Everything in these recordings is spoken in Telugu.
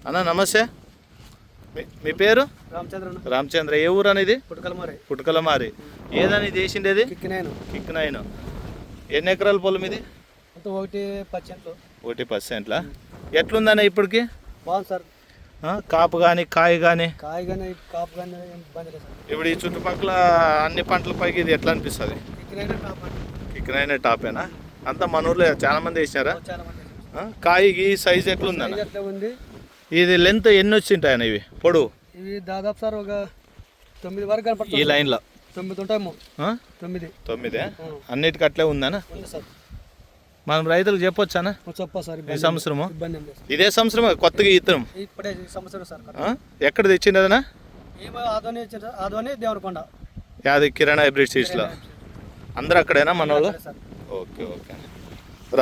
అన్న నమస్తే, మీ పేరు? రామచంద్ర. ఏ ఊరు అనేది? పుట్టుకలమారి. ఏదని చేసిండేది? కిక్కినాయను. ఎన్ని ఎకరాల పొలం ఇది? 1% 1%. ఎట్లుందన్న ఇప్పటికి? బాగుంది సార్. కాపు కానీ కాయ కానీ కాపు కానీ ఇప్పుడు ఈ చుట్టుపక్కల అన్ని పంటల పైకి ఇది ఎట్లా అనిపిస్తుంది? కిక్కినాయన టాపేనా? అంతా మన ఊర్లో చాలా మంది వేసినారా? కాయకి సైజ్ ఎట్లుందన్న? ఇది లెంత్ ఎన్ని వచ్చింటాయన్న ఇవి పొడవు? ఇవి దాదాపు సార్ ఒక 9 వరకు కనపడుతుంది. ఈ లైన్లో 9 ఉంటాయేమో. 9 అన్నిటికీ అట్లే ఉందనా? మనం రైతులకు చెప్పొచ్చానా? సార్ ఈ సంవత్సరము ఇదే సంవత్సరం కొత్తగా ఇత్తనం ఇప్పుడే సంవత్సరం సార్. ఎక్కడ తెచ్చింది అదనా? ఆదోని దేవరకొండ యాది కిరణ్ హైబ్రిడ్ సీడ్స్లో. అందరూ అక్కడేనా మన వాళ్ళు? ఓకే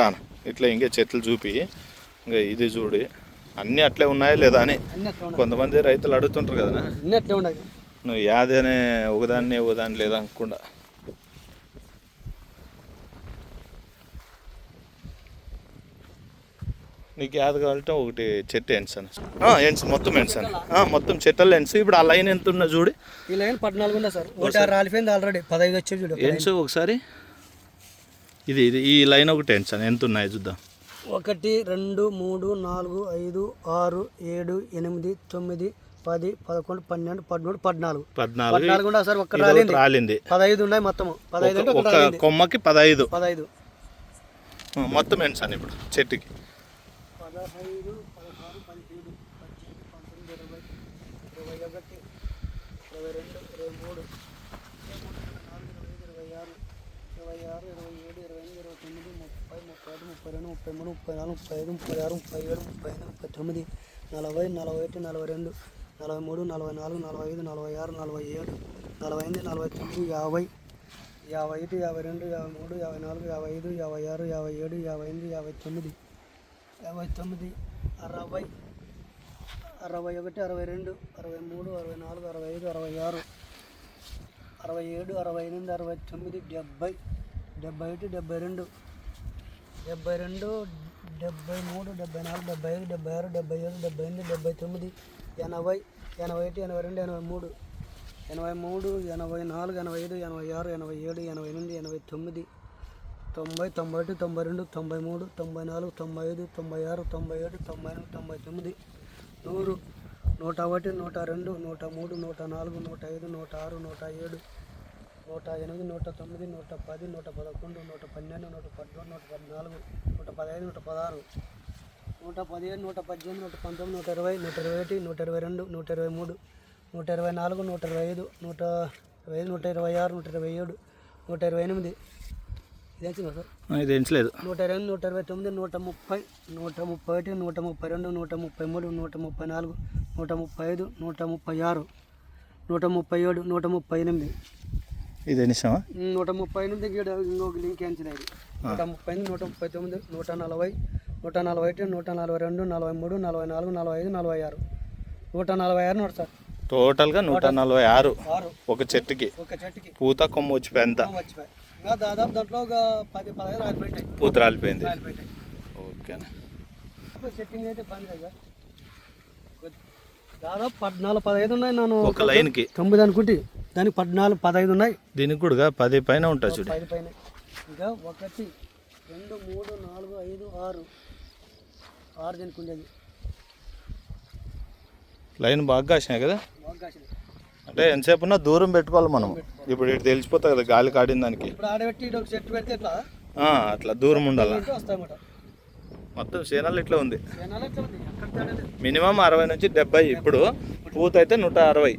రానా ఇట్లా ఇంకే చెట్లు చూపి ఇంకా ఇది చూడి అన్నీ అట్లే ఉన్నాయా లేదా అని కొంతమంది రైతులు అడుగుతుంటారు కదా. నువ్వు యాదనే ఒకదాన్ని లేదా అనుకుండా. నీకు యాద కావాలంటే ఒకటి చెట్టు ఎన్సాను మొత్తం ఎన్సాను మొత్తం చెట్టలు ఎన్స్. ఇప్పుడు ఆ లైన్ ఎంత ఉన్నా చూడు. ఈ లైన్ 14 ఉన్నా సార్. రాలిపోయింది ఆల్రెడీ. 15 వచ్చి చూడు ఎన్స్ ఒకసారి. ఇది ఈ లైన్ ఒకటి ఎన్సాను ఎంత ఉన్నాయి చూద్దాం. 1 2 3 4 5 6 7 8 9 10 11 12 13 14 ఉన్నా సార్. ఒక్క రాలింది 15 ఉన్నాయి మొత్తం. 15 ఒక కొమ్మకి 15 మొత్తం ఎన్సాను ఇప్పుడు చెట్టుకి. 15 16 17 18 19 20 21 22 23 26 27 28 29 30 31 32 33 34 35 36 37 39 40 41 42 43 44 45 46 47 48 49 50 51 52 53 54 55 56 57 58 59 60 61 62 63 64 65 66 67 68 69 70 71 72 73 74 75 76 77 88 89 80 81 82 83 84 85 86 87 88 90 91 92 93 94 95 96 97 98 100 101 102 103 104 105 106 107 108 109 110 111 112 114 115 116 117 118 119 120 121 122 123 124 125 126 127 128 ఇది ఎంచలేదు. 120 129 130 131 132 133 134 135 136 137 138. ఇది ఎన్నిసామా? 138 ఇంకొక లింక్ ఎంచలేదు. 130 139 140 141 142 43 44 45 46 146 note sir. టోటల్గా 146 ఒక చెట్టుకి. పూత కొమ్మ వచ్చిపోయింది. దాదాపు దాంట్లో ఒక 10-15 రాలిపోయింది. పూత రాలిపోయింది. ఓకేనా. సెట్టింగ్ అయితే పని కదా. దాదాపు 14-15 ఉన్నాయి. నేను ఒక లైన్కి 9 అనుకుంటే దానికి 14-15 ఉన్నాయి. దీనికి కూడా 10 పైన ఉంటుంది చూడు. 10 పైన. ఇంకా 1 2 3 4 5 6 దీనికి ఉండేది. లైన్ బాగా కాసినాయి కదా. బాగా కాసినాయి అంటే ఎంతసేపు ఉన్నా దూరం పెట్టుకోవాలి మనం. ఇప్పుడు ఇటు తెలిసిపోతుంది కదా గాలి కాడిన దానికి. అట్లా దూరం ఉండాలి. మొత్తం సేనాలు ఇట్లా ఉంది. మినిమం 60 నుంచి 70. ఇప్పుడు పూత అయితే 160.